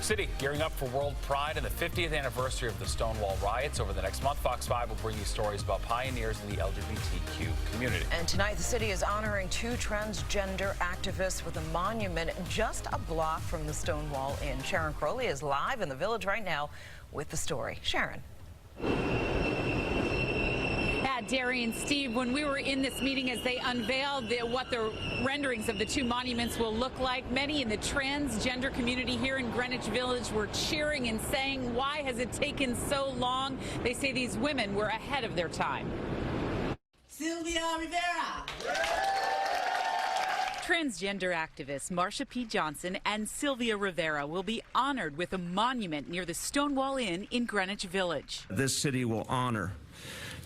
City gearing up for World Pride and the 50th anniversary of the Stonewall riots. Over the next month, Fox 5 will bring you stories about pioneers in the LGBTQ community. And tonight, the city is honoring 2 transgender activists with a monument just a block from the Stonewall Inn. Sharon CROWLEY is live in the Village right now with the story. Sharon. Darian, Steve, when we were in this meeting as they unveiled what the renderings of the 2 monuments will look like, many in the transgender community here in Greenwich Village were cheering and saying, why has it taken so long? They say these women were ahead of their time. Sylvia Rivera. Transgender activists Marsha P. and Sylvia Rivera will be honored with a monument near the Stonewall Inn in Greenwich Village. This city will honor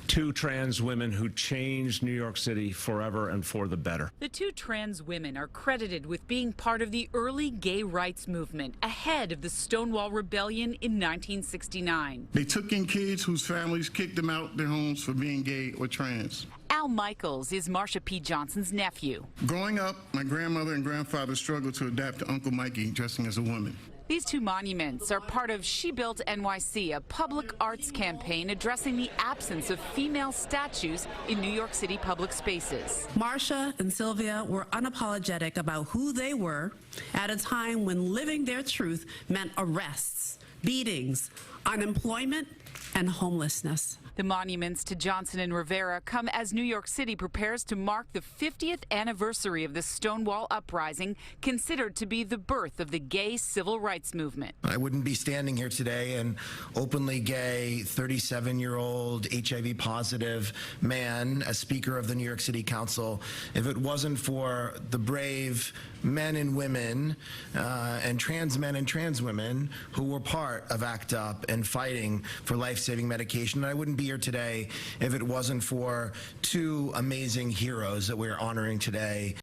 2 trans women who changed New York City forever and for the better. The 2 trans women are credited with being part of the early gay rights movement ahead of the Stonewall Rebellion in 1969. They took in kids whose families kicked them out their homes for being gay or trans. Al Michaels is Marsha P. Johnson's nephew. Growing up, my grandmother and grandfather struggled to adapt to Uncle Mikey dressing as a woman. These 2 monuments are part of She Built NYC, a public arts campaign addressing the absence of female statues in New York City public spaces. Marsha and Sylvia were unapologetic about who they were at a time when living their truth meant arrests, beatings, unemployment, and homelessness. The monuments to Johnson and Rivera come as New York City prepares to mark the 50th anniversary of the Stonewall uprising, considered to be the birth of the gay civil rights movement. I wouldn't be standing here today, an openly gay, 37-year-old, HIV-positive man, as Speaker of the New York City Council, if it wasn't for the brave men and women and trans men and trans women who were part of ACT UP and fighting for life-saving medication. I wouldn't be here today if it wasn't for 2 amazing heroes that we're honoring today.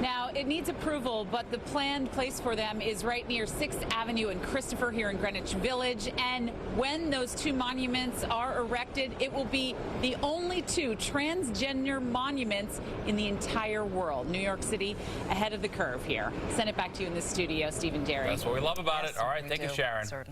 Now, it needs approval, but the planned place for them is right near 6th Avenue and Christopher here in Greenwich Village. And when those 2 monuments are erected, it will be the only 2 transgender monuments in the entire world. New York City ahead of the curve here. Send it back to you in the studio, Steve and Darian. That's what we love about it. All right, thank you, Sharon. Certainly.